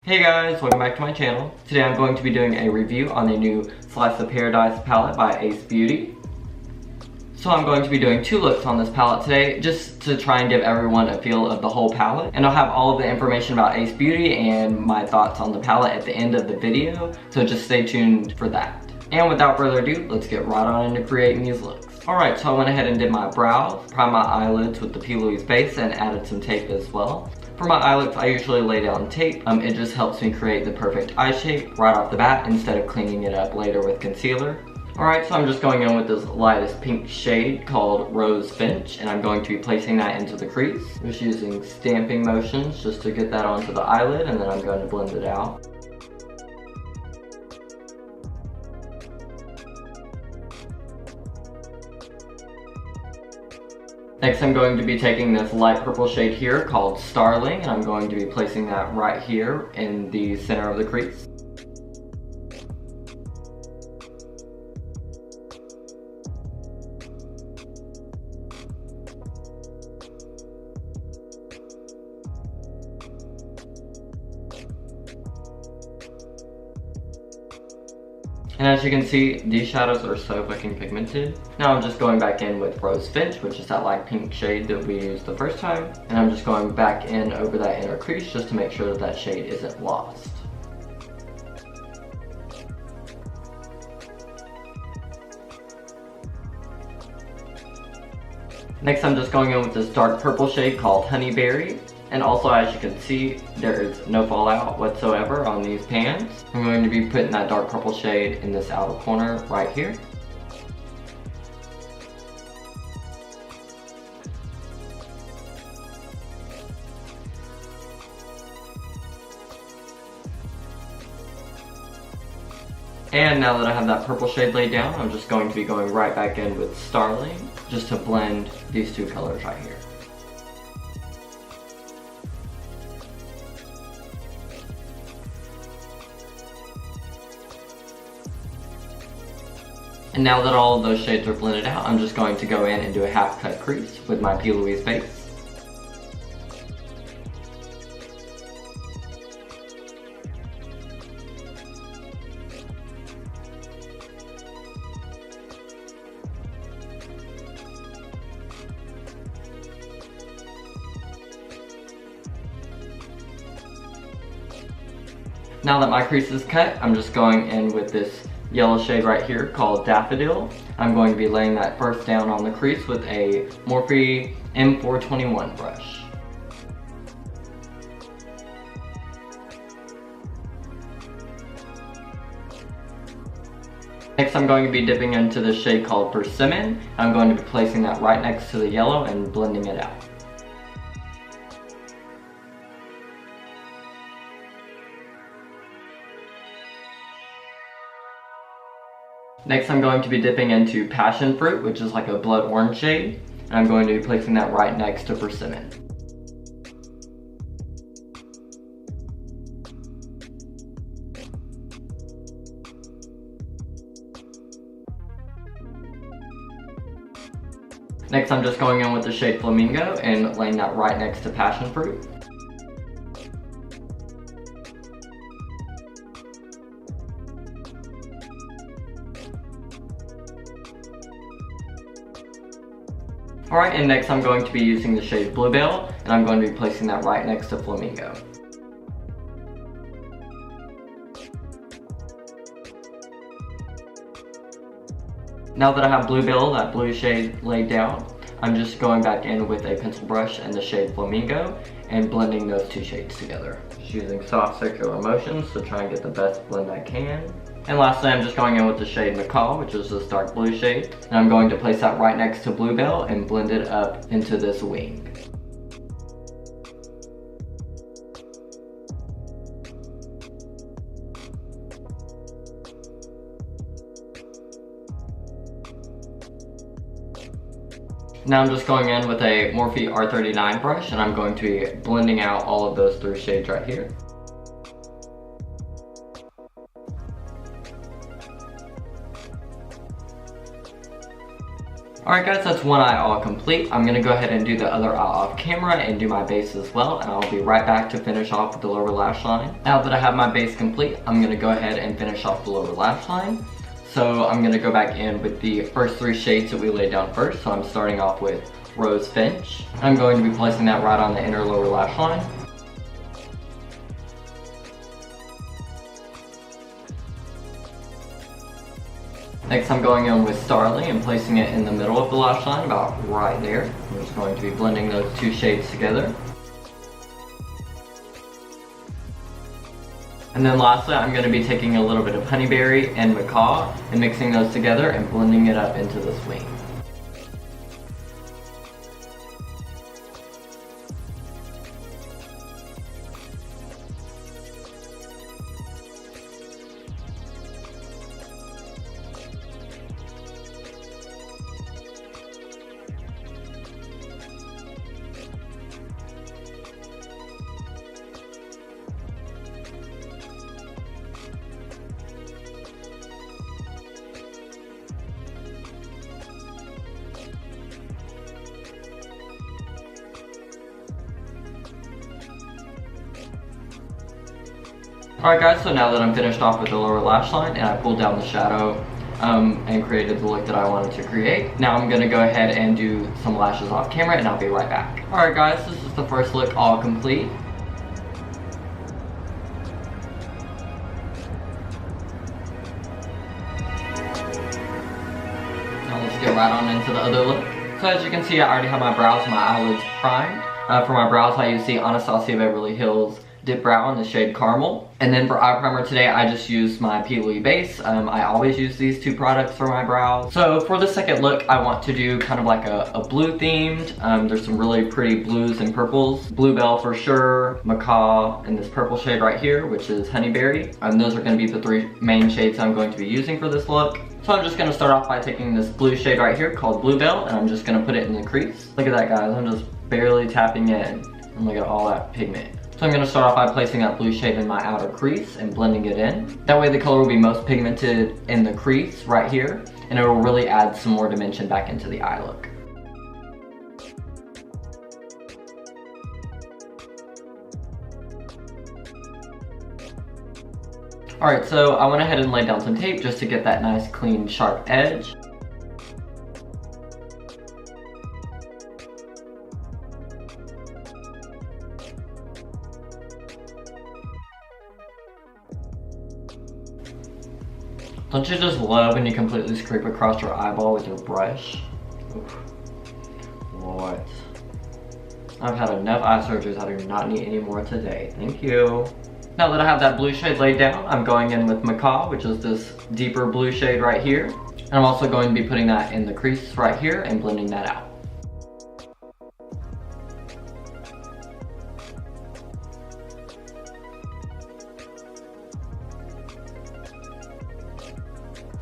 Hey guys, welcome back to my channel. Today I'm going to be doing a review on the new Slice of Paradise palette by Beaute. So I'm going to be doing two looks on this palette today, just to try and give everyone a feel of the whole palette. And I'll have all of the information about Beaute and my thoughts on the palette at the end of the video, so just stay tuned for that. And without further ado, let's get right on into creating these looks. Alright, so I went ahead and did my brows, primed my eyelids with the P. Louise base, and added some tape as well. For my eye looks, I usually lay down tape. It just helps me create the perfect eye shape right off the bat instead of cleaning it up later with concealer. Alright, so I'm just going in with this lightest pink shade called Rose Finch, and I'm going to be placing that into the crease. Just using stamping motions just to get that onto the eyelid, and then I'm going to blend it out. Next, I'm going to be taking this light purple shade here called Starling, and I'm going to be placing that right here in the center of the crease. And as you can see, these shadows are so fucking pigmented. Now I'm just going back in with Rose Finch, which is that light pink shade that we used the first time. And I'm just going back in over that inner crease just to make sure that that shade isn't lost. Next, I'm just going in with this dark purple shade called Honeyberry. And also, as you can see, there is no fallout whatsoever on these pans. I'm going to be putting that dark purple shade in this outer corner right here. And now that I have that purple shade laid down, I'm just going to be going right back in with Starling, just to blend these two colors right here. And now that all of those shades are blended out, I'm just going to go in and do a half cut crease with my P. Louise base. Now that my crease is cut, I'm just going in with this yellow shade right here called Daffodil. I'm going to be laying that first down on the crease with a Morphe M421 brush. Next, I'm going to be dipping into this shade called Persimmon. I'm going to be placing that right next to the yellow and blending it out. Next, I'm going to be dipping into Passion Fruit, which is like a blood orange shade, and I'm going to be placing that right next to Persimmon. Next, I'm just going in with the shade Flamingo and laying that right next to Passion Fruit. Alright, and next I'm going to be using the shade Bluebell, and I'm going to be placing that right next to Flamingo. Now that I have Bluebell, that blue shade laid down, I'm just going back in with a pencil brush and the shade Flamingo and blending those two shades together. Just using soft circular motions to try and get the best blend I can. And lastly, I'm just going in with the shade Macaw, which is this dark blue shade. And I'm going to place that right next to Bluebell and blend it up into this wing. Now I'm just going in with a Morphe R39 brush, and I'm going to be blending out all of those three shades right here. Alright guys, that's one eye all complete. I'm going to go ahead and do the other eye off camera and do my base as well, and I'll be right back to finish off with the lower lash line. Now that I have my base complete, I'm going to go ahead and finish off the lower lash line. So I'm going to go back in with the first 3 shades that we laid down first. So I'm starting off with Rose Finch. I'm going to be placing that right on the inner lower lash line. Next I'm going in with Starly and placing it in the middle of the lash line, about right there. I'm just going to be blending those 2 shades together. And then lastly, I'm going to be taking a little bit of Honeyberry and Macaw and mixing those together and blending it up into this wing. Alright guys, so now that I'm finished off with the lower lash line and I pulled down the shadow and created the look that I wanted to create, now I'm going to go ahead and do some lashes off camera and I'll be right back. Alright guys, this is the first look all complete. Now let's get right on into the other look. So as you can see, I already have my brows and my eyelids primed. For my brows, I use the Anastasia Beverly Hills Dip Brow in the shade Caramel. And then for eye primer today, I just used my P. Louise base. I always use these 2 products for my brows. So for the second look, I want to do kind of like a blue themed. There's some really pretty blues and purples. Bluebell for sure, Macaw, and this purple shade right here, which is Honeyberry. Those are going to be the 3 main shades I'm going to be using for this look. So I'm just going to start off by taking this blue shade right here called Bluebell, and I'm just going to put it in the crease. Look at that guys, I'm just barely tapping in, and look at all that pigment. So I'm going to start off by placing that blue shade in my outer crease and blending it in. That way the color will be most pigmented in the crease right here, and it will really add some more dimension back into the eye look. Alright, so I went ahead and laid down some tape just to get that nice clean sharp edge. Don't you just love when you completely scrape across your eyeball with your brush? Oof. What? I've had enough eye surgeries, I do not need any more today. Thank you. Now that I have that blue shade laid down, I'm going in with Macaw, which is this deeper blue shade right here. And I'm also going to be putting that in the crease right here and blending that out.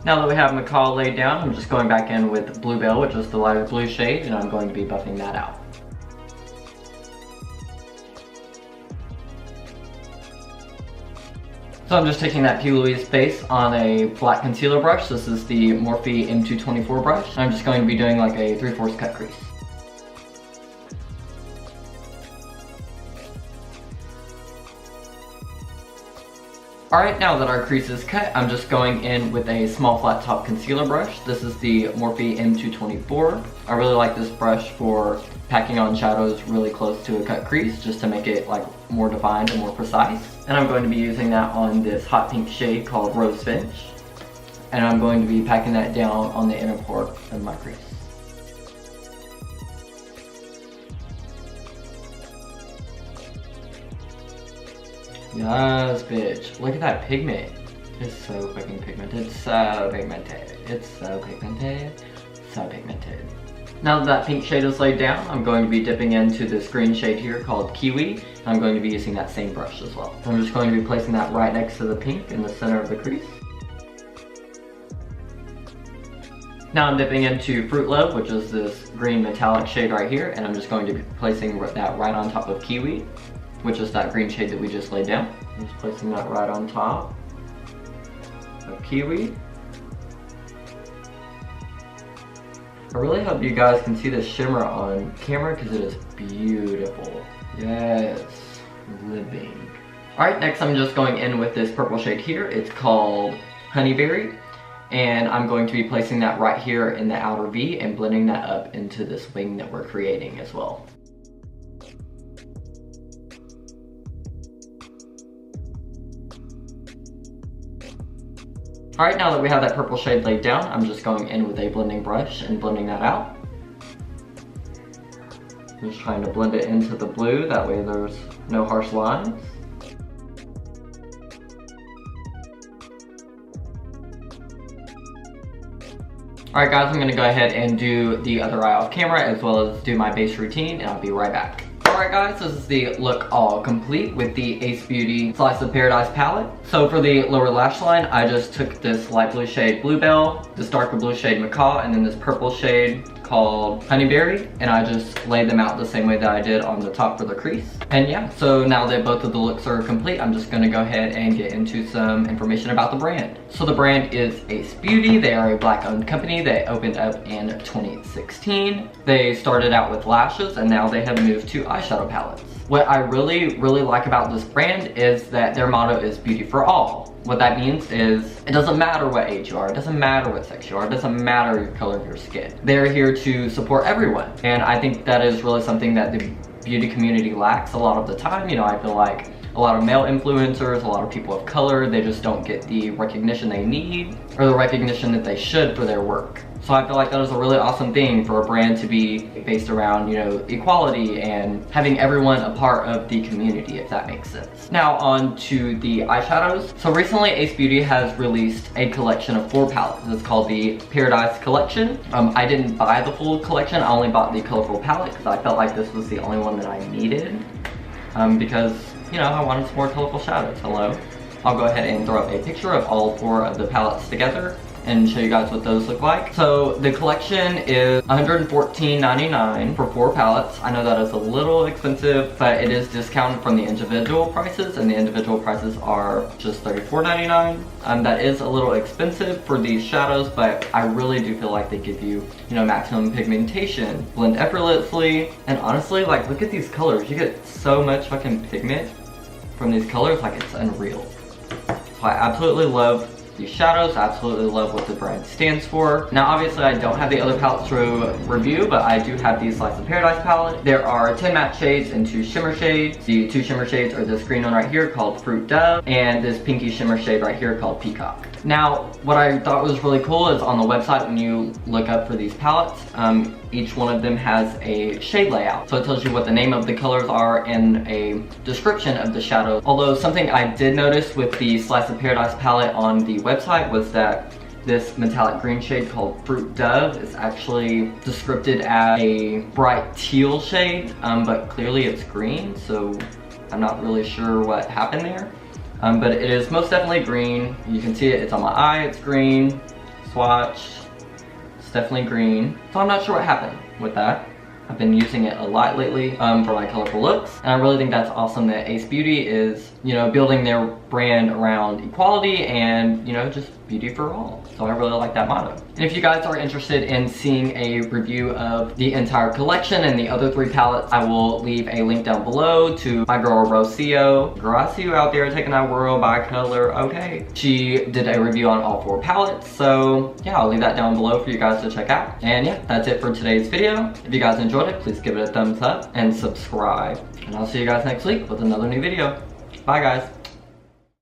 Now that we have Macaw laid down, I'm just going back in with Bluebell, which is the lighter blue shade, and I'm going to be buffing that out. So I'm just taking that P. Louise base on a flat concealer brush. This is the Morphe M224 brush. And I'm just going to be doing like a 3/4 cut crease. Alright, now that our crease is cut, I'm just going in with a small flat top concealer brush. This is the Morphe M224. I really like this brush for packing on shadows really close to a cut crease, just to make it like more defined and more precise. And I'm going to be using that on this hot pink shade called Rose Finch. And I'm going to be packing that down on the inner part of my crease. Yes, bitch. Look at that pigment. It's so fucking pigmented. So pigmented. It's so pigmented. So pigmented. Now that that pink shade is laid down, I'm going to be dipping into this green shade here called Kiwi. And I'm going to be using that same brush as well. So I'm just going to be placing that right next to the pink in the center of the crease. Now I'm dipping into Fruit Love, which is this green metallic shade right here. And I'm just going to be placing that right on top of Kiwi, which is that green shade that we just laid down. I'm just placing that right on top of Kiwi. I really hope you guys can see the shimmer on camera because it is beautiful. Yes, living. Alright, next I'm just going in with this purple shade here. It's called Honeyberry. And I'm going to be placing that right here in the outer V and blending that up into this wing that we're creating as well. Alright, now that we have that purple shade laid down, I'm just going in with a blending brush and blending that out. I'm just trying to blend it into the blue, that way there's no harsh lines. Alright guys, I'm going to go ahead and do the other eye off camera as well as do my base routine, and I'll be right back. Alright guys, this is the look all complete with the Ace Beauty Slice of Paradise palette. So for the lower lash line, I just took this light blue shade Bluebell, this darker blue shade Macaw, and then this purple shade called Honeyberry, and I just laid them out the same way that I did on the top for the crease. And yeah, so now that both of the looks are complete, I'm just gonna go ahead and get into some information about the brand. So the brand is Ace Beauty. They are a Black owned company. They opened up in 2016. They started out with lashes and now they have moved to eyeshadow palettes. What I really like about this brand is that their motto is beauty for all. What that means is it doesn't matter what age you are, it doesn't matter what sex you are, it doesn't matter your color of your skin. They're here to support everyone. And I think that is really something that the beauty community lacks a lot of the time. You know, I feel like a lot of male influencers, a lot of people of color, they just don't get the recognition they need or the recognition that they should for their work. So I feel like that is a really awesome thing for a brand to be based around, you know, equality and having everyone a part of the community, if that makes sense. Now on to the eyeshadows. So recently Ace Beauty has released a collection of 4 palettes. It's called the Paradise Collection. I didn't buy the full collection, I only bought the colorful palette because I felt like this was the only one that I needed. Because, you know, I wanted some more colorful shadows. Hello. I'll go ahead and throw up a picture of all 4 of the palettes together and show you guys what those look like. So the collection is $114.99 for 4 palettes. I know that is a little expensive, but it is discounted from the individual prices, and the individual prices are just $34.99. That is a little expensive for these shadows, but I really do feel like they give you, you know, maximum pigmentation, blend effortlessly, and honestly, like, look at these colors. You get so much fucking pigment from these colors, like it's unreal. So I absolutely love these shadows. I absolutely love what the brand stands for. Now obviously I don't have the other palettes to review, but I do have the Slice of Paradise palette. There are 10 matte shades and 2 shimmer shades. The 2 shimmer shades are this green one right here called Fruit Dove and this pinky shimmer shade right here called Peacock. Now what I thought was really cool is on the website when you look up for these palettes, each one of them has a shade layout. So it tells you what the name of the colors are and a description of the shadow. Although something I did notice with the Slice of Paradise palette on the website was that this metallic green shade called Fruit Dove is actually described as a bright teal shade, but clearly it's green, so I'm not really sure what happened there. But it is most definitely green. You can see it, it's on my eye, it's green. Swatch, it's definitely green. So I'm not sure what happened with that. I've been using it a lot lately for my colorful looks, and I really think that's awesome that Ace Beauty is, you know, building their brand around equality and, you know, just beauty for all. So I really like that motto. And if you guys are interested in seeing a review of the entire collection and the other 3 palettes, I will leave a link down below to my girl Rocio. Girl, I see you out there taking that world by color, okay. She did a review on all 4 palettes, so yeah, I'll leave that down below for you guys to check out. And yeah, that's it for today's video. If you guys enjoyed it, please give it a thumbs up and subscribe. And I'll see you guys next week with another new video. Bye guys.